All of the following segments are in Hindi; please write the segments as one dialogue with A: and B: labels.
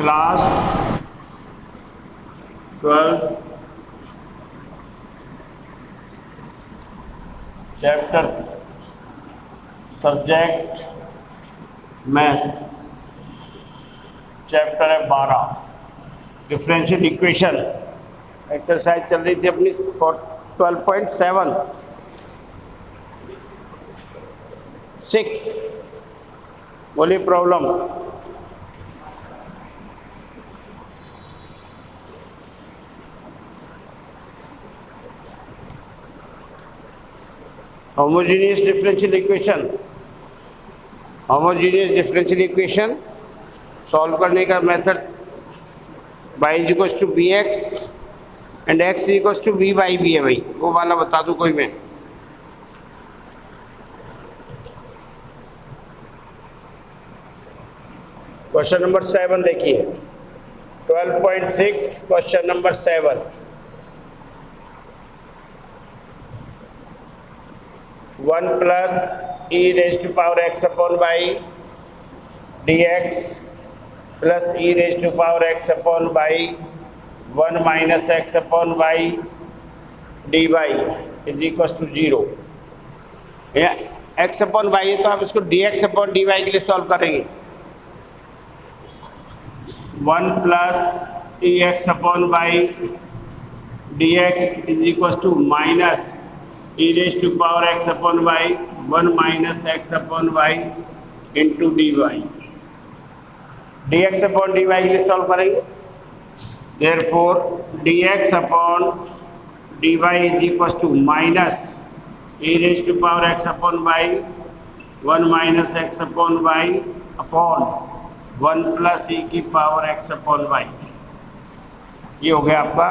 A: Class 12 chapter subject math, chapter है 12 डिफरेंशियल इक्वेशन। एक्सरसाइज चल रही थी अपनी 12.7 6। बोलिए problem. Homogeneous differential equation, homogeneous differential equation solve करने का method y is equals to b x and x is equals to b y भी है भाई, वो वाला बता दूं कोई मैं। क्वेश्चन नंबर 7 देखिए, 12.6 question number 7। 1 plus e raise to power x upon y dx plus e raise to power x upon y 1 minus x upon y dy is equal to 0। x upon y है तो आप इसको dx अपॉन dy के लिए सॉल्व करेंगे। 1 plus e x upon y dx is equal to minus e raise to power x upon y 1 minus x upon y into dy। dx upon dy के लिए सॉल्व करेंगे। Therefore dx upon dy is equal to minus e raise to power x upon y 1 minus x upon y upon 1 plus e की पावर x अपॉन वाई। ये हो गया आपका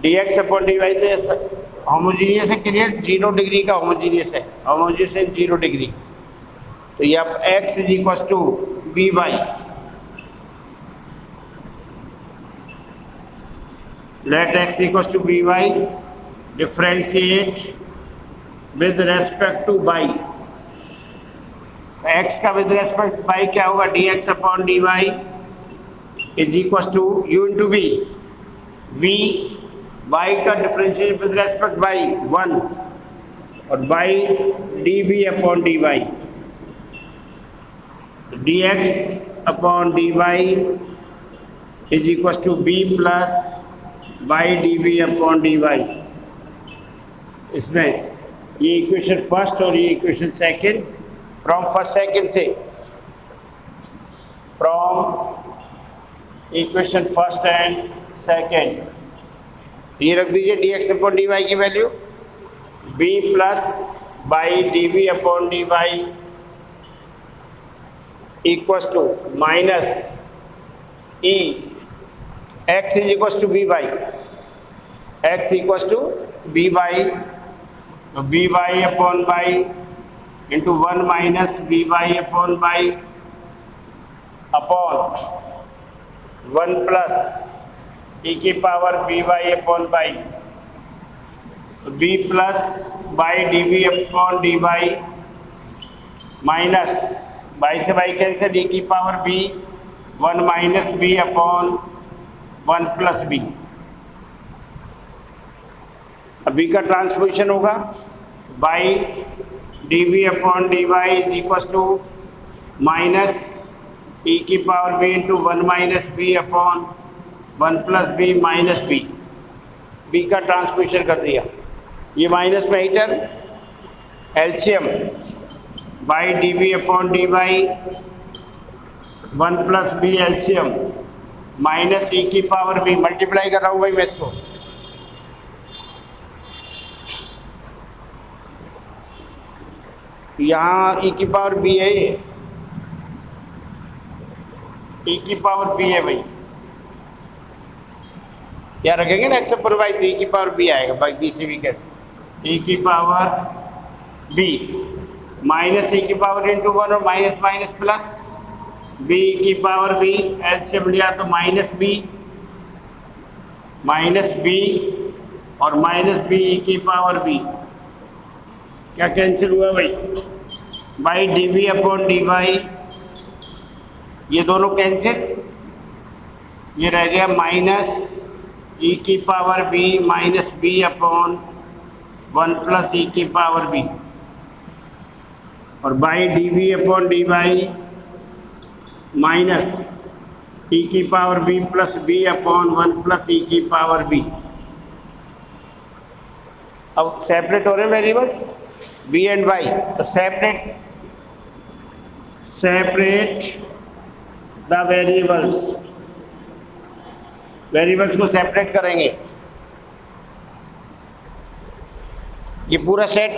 A: dx अपॉन dy। तो होमोजीनियस है, क्लियर, 0 डिग्री का होमोजीनियस है, होमोजीनियस है 0 डिग्री। तो ये आप x is equal to b y, let x equal to b y, differentiate with respect to y। x का विद रेस्पेक्ट y क्या होगा, dx upon dy is equal to u into b. v y का डिफरेंशिएट विद रेस्पेक्ट y 1 और y dv upon dy, dx upon dy is equal to b plus y dv upon dy। इसमें ये इक्वेशन फर्स्ट और ये equation second, from first second से, from equation first and second ये रख दीजिए। dx अपॉन dy की value b plus Y dv upon dy equals to minus e x is equals to B Y, x equals to B Y, तो B Y upon Y into 1 minus B Y upon Y upon 1 plus e की power B Y upon Y, B plus Y D B upon D Y minus Y से बाई कैंसिल, e की power b 1 minus B upon 1 plus B. अब b का ट्रांसपोजिशन होगा Y D B upon D Y is equal to minus e की power b into 1 minus B upon 1 plus B minus B. B का ट्रांसपोजिशन कर दिया, ये माइनस में ही term LCM Y D B upon D Y 1 plus B LCM minus E की पावर बी, मल्टीप्लाई कर रहा हूँ भाई मैं इसको, यहाँ ई की पावर बी है, ये ई की पावर बी है भाई, यहाँ रखेंगे ना एक्स पर वाई तो ई की पावर बी आएगा, भाई बी से भी कर ई की पावर बी माइनस ई की पावर इंटू 1 और माइनस माइनस प्लस बी की पावर बी, एलसीएम लिया तो माइनस बी और माइनस बी ई की पावर बी, क्या कैंसिल हुआ भाई, Y D B upon D Y ये दोनों कैंसिल, ये रह गया माइनस ई की power B minus B upon 1 plus ई की पावर बी, और Y D V upon D Y minus E की power B plus B upon 1 plus ई की पावर बी। अब सेपरेट हो रहे हैं वेरिएबल्स बी एंड वाई, तो सेपरेट द वेरिएबल्स को सेपरेट करेंगे। ये पूरा सेट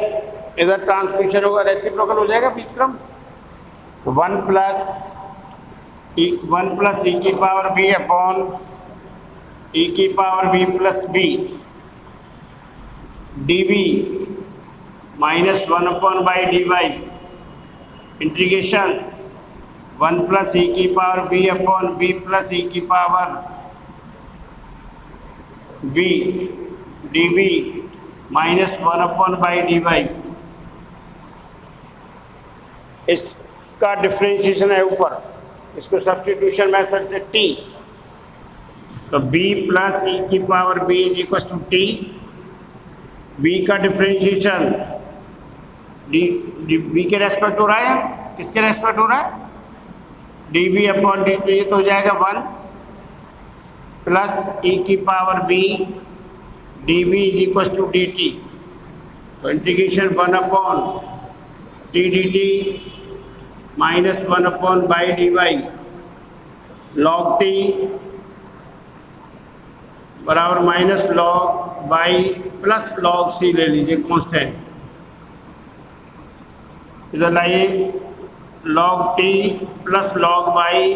A: इधर ट्रांसमिशन होगा, रेसिप्रोकल हो जाएगा बीच क्रम, 1 प्लस ई की पावर बी अपॉन ई की power B plus B D V minus 1 upon by D Y integration 1 plus ई की power B upon B plus ई की power B D V minus 1 upon by D Y. इसका डिफ्रेंशिएशन है ऊपर, इसको सब्स्टिट्यूशन मेथड से t, तो b प्लस ई की power b is equal to t, b का डिफ्रेंशिएशन b के रेस्पेक्ट हो रहा है, किसके रेस्पेक्ट हो रहा है, dv अपॉन dt, ये तो हो जाएगा 1 प्लस ई की power b dv is equal to dt, तो integration 1 upon t dt minus 1 upon by D y log t बराबर minus log y plus log c ले लीजिए कांस्टेंट, इधर लाइए log t plus log y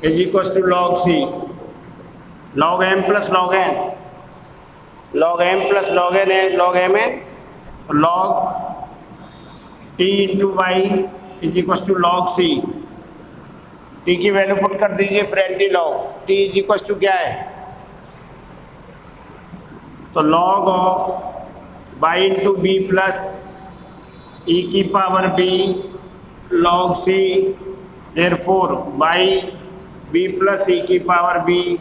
A: is equal to log c, log m plus log n, log m plus log n है लॉग m है, log t into y is equal to log c, t की वैल्यू पुट कर दीजिए पेरेंटी log, t is equal to क्या है, तो log of by into b plus ई की power b log c, therefore by B plus ई की पावर बी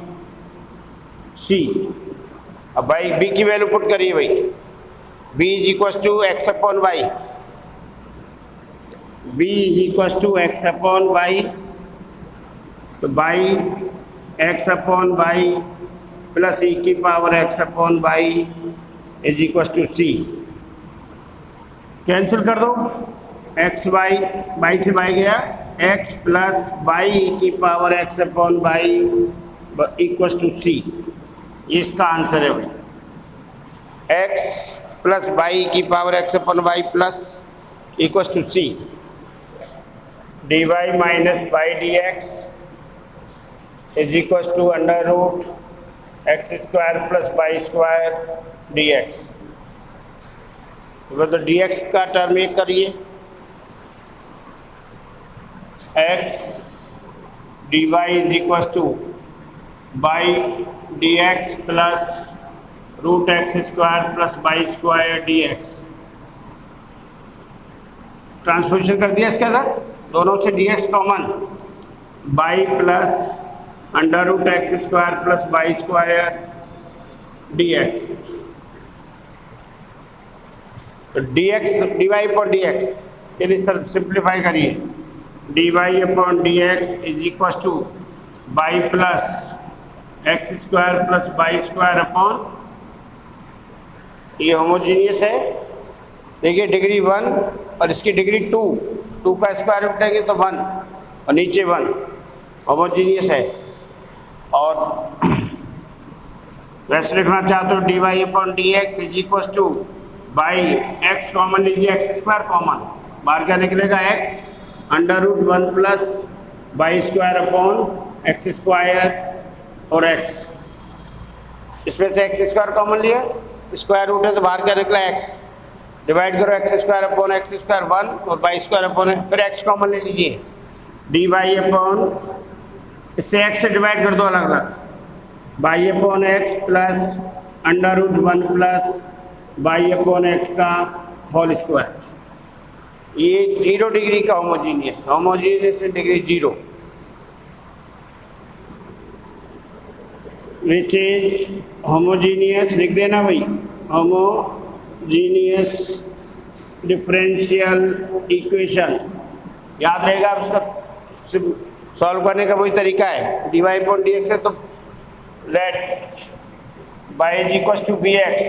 A: c। अब भाई b की वैल्यू पुट करिए भाई, b is equal to x upon y, b is equal to x upon y, तो by x upon y plus ई की power x upon y is equal to c. Cancel कर दो, एक्स वाई, बाई से बाई गया, एक्स प्लस वाई ई की power x upon y equal to c, ये इसका आंसर है भाई, एक्स प्लस वाई की power x upon y plus equal to C, d Y minus y d x is equal to under root x square plus y square d x. तो डी एक्स का टर्म एक करिए, x d Y is equal to y d x plus root x square plus y square d x. Transposition कर दिया इसके अंदर, दोनों से d x common, y plus under root x square plus y square d x, तो D x d y upon d x के लिए सर सिंप्लीफाई करिए, d y upon d x is equal to y plus x square plus y square upon, ये होमोजीनियस है, देखिए डिग्री 1 और इसकी डिग्री 2, 2 का स्क्वायर उठेंगे तो 1 और नीचे 1, होमोजीनियस है। और वैसे लिखना चाहते हो d y upon d x is equal to y x common लीजिए, एक्स स्क्वायर कॉमन, बाहर क्या निकलेगा x under root 1 plus y square upon x square और एक्स, इसमें से एक्स स्क्वायर कॉमन लिया, स्क्वायर रूट है तो बाहर क्या निकला एक्स, डिवाइड करो x square upon x square 1 और वाई स्क्वायर अपॉन, फिर एक्स कॉमन ले लीजिए, डी वाई अपॉन, इससे एक्स से डिवाइड कर दो अलग अलग, y upon x plus under root 1 plus y upon x का होल स्क्वायर। ये 0 डिग्री का homogeneous degree 0, which is homogeneous, लिख देना भाई, होमोजीनियस डिफरेंशियल इक्वेशन, याद रहेगा। आप उसका सॉल्व करने का वही तरीका है, dy अपॉन dx है तो let y is equal to bx,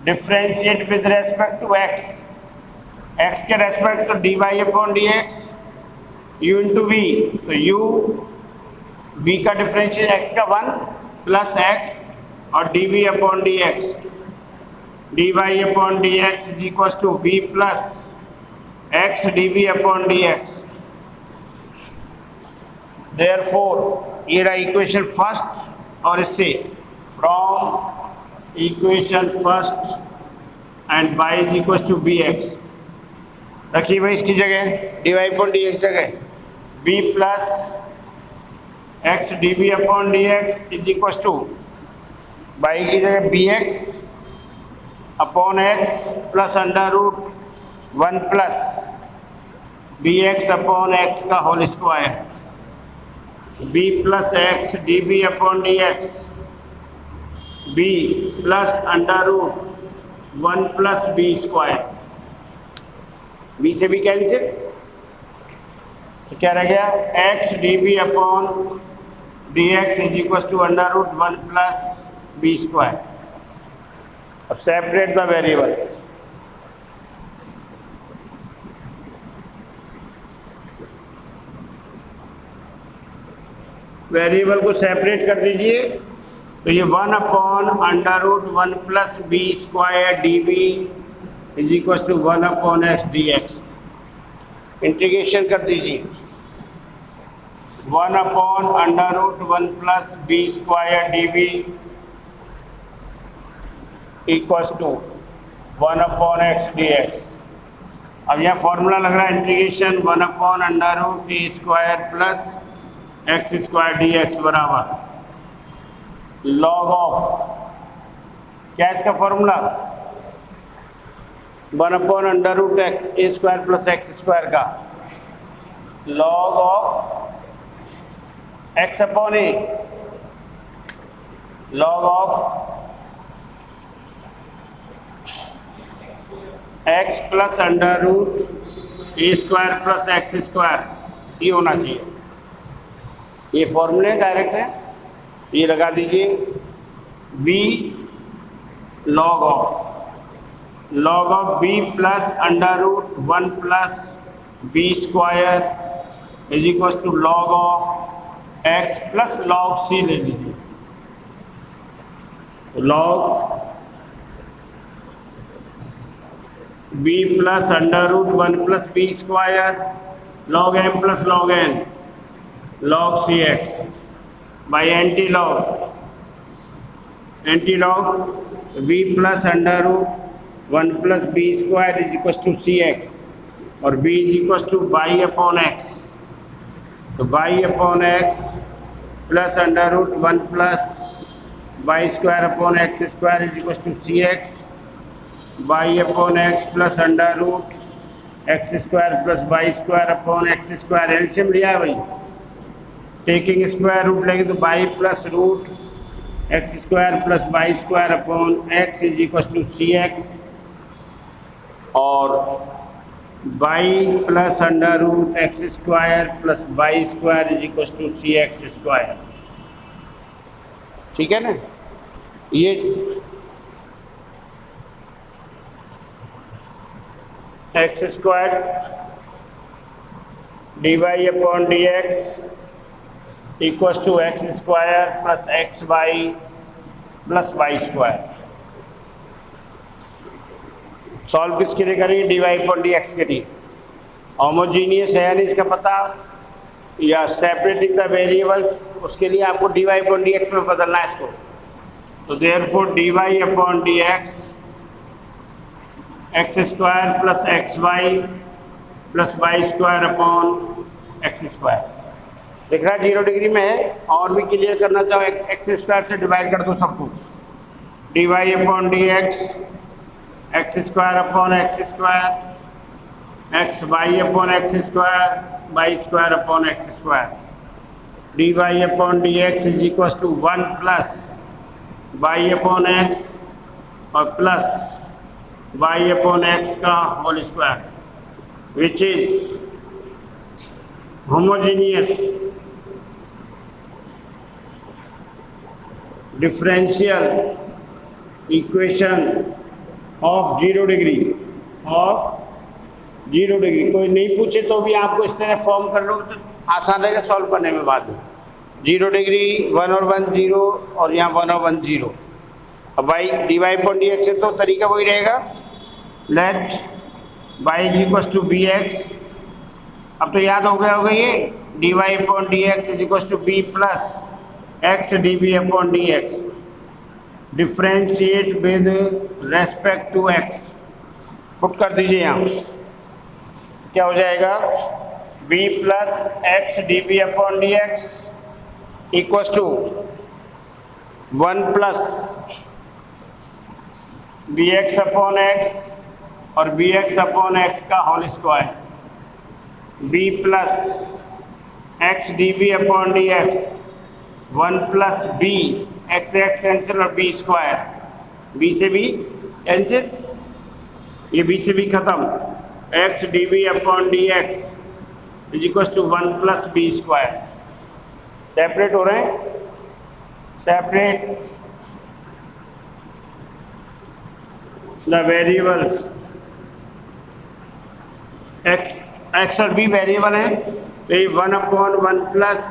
A: differentiate with respect to x, x के रेस्पेक्ट तो dy upon dx, u into v, तो u v का डिफरेंशियल x का 1 प्लस x और dv upon dx, dy upon dx is equal to v plus x dv upon dx। Therefore ये रहा इक्वेशन फर्स्ट, और इससे from equation first and y is equal to bx, रखिए भाई इसकी जगह dy अपॉन dx जगह b plus x dv upon dx is equal to y की जगह bx upon x plus under root 1 plus bx upon x का whole square, b plus x db upon dx, b plus under root 1 plus b square, b से भी कैंसिल, तो क्या रह गया, x db upon dx is equal to under root 1 plus b square. अब सेपरेट द वेरिएबल्स, वेरिएबल को सेपरेट कर दीजिए, तो ये 1 upon under root 1 plus b square d b is equal to 1 upon x d x, integration कर दीजिए, 1 upon under root 1 plus b square d b equal to 1 upon x d x. अब यह फॉर्मूला लग रहा है integration 1 upon under root a square plus x square d x बराबर लॉग ऑफ, क्या है इसका formula, 1 upon under root x a square plus x square का log of x upon a, log of x plus under root a square plus x square, ये होना चाहिए। ये फॉर्मूले डायरेक्ट है, ये लगा दीजिए, v log of b plus under root 1 plus b square is equal to log of x plus log c ले लीजिए, log b plus under root 1 plus b square log m plus log n log cx by anti-log v plus under root 1 plus b square is equal to cx और b is equal to y upon x, तो y upon x plus under root 1 plus y square upon x square is equal to cx, y upon x plus under root x square plus y square upon x square, LCM लिया है भाई, टेकिंग स्क्वायर रूट लेंगे तो y plus root x square plus y square upon x is equal to c x, और y plus under root x square plus y square is equal to c x square. ठीक है ना, ये x square d y upon d x equal to x square plus x y plus y square. Solve किसके लिए करेंगे, d y upon d x के लिए। होमोजीनियस है नहीं इसका पता, या सेपरेटिंग द वेरिएबल्स, उसके लिए आपको d y upon d x में बदलना है इसको। तो therefore d y upon d x x square plus x y plus y square upon x square. देख रहा है 0 डिग्री में है, और भी क्लियर करना चाहो एक्स स्क्वायर से डिवाइड कर दो सबको, d y upon d x x square upon x square x y upon x square y square upon x square, d y upon d x is equal to 1 plus y upon x और प्लस वाई अपॉन एक्स का whole square, which is homogeneous differential equation of 0 degree, of 0 degree. कोई नहीं पूछे तो भी आपको इस तरह फॉर्म कर लो तो आसान रहेगा सॉल्व करने में बाद में। 0 डिग्री 1 और 1 0 और यहाँ 1 और 1 0। अब y D y upon d x है तो तरीका वही रहेगा, let y is equal to b x. अब तो याद हो गया होगा ये, d y upon d x is equal to b plus x d B upon d x, differentiate with respect to x. Put कर दीजिए यहाँ, क्या हो जाएगा, b plus x d B upon d x equal to 1 plus b x upon x और बी एक्स अपॉन एक्स का whole square, b plus x d B upon d x 1 plus b x x cancel और बी स्क्वायर, बी से बी कैंसिल, ये बी से बी खत्म, x d B upon d x is equal to 1 plus b square. Separate हो रहे हैं, सेपरेट द वेरिएबल्स, एक्स और बी वेरिएबल है तो ये 1 upon 1 plus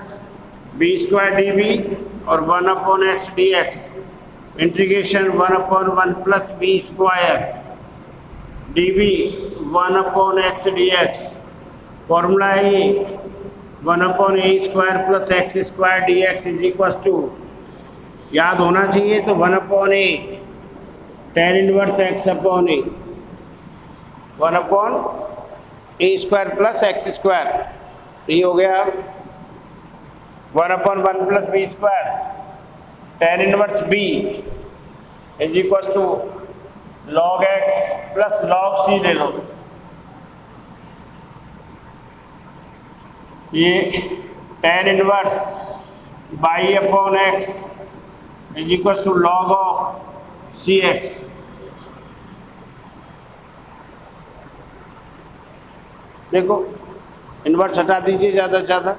A: b square d b और 1 upon x d x, integration 1 upon 1 plus b square d b 1 upon x d x, formula है 1 upon a square plus x square d x is equal to, याद होना चाहिए तो 1 upon a tan inverse x upon a, 1 upon a square plus x square, तो ये हो गया 1 upon 1 plus b square tan inverse b is equal to log x plus log c ले लो, ये tan inverse by upon x is equal to log of c x. देखो इनवर्स हटा दीजिए ज़्यादा से ज़्यादा,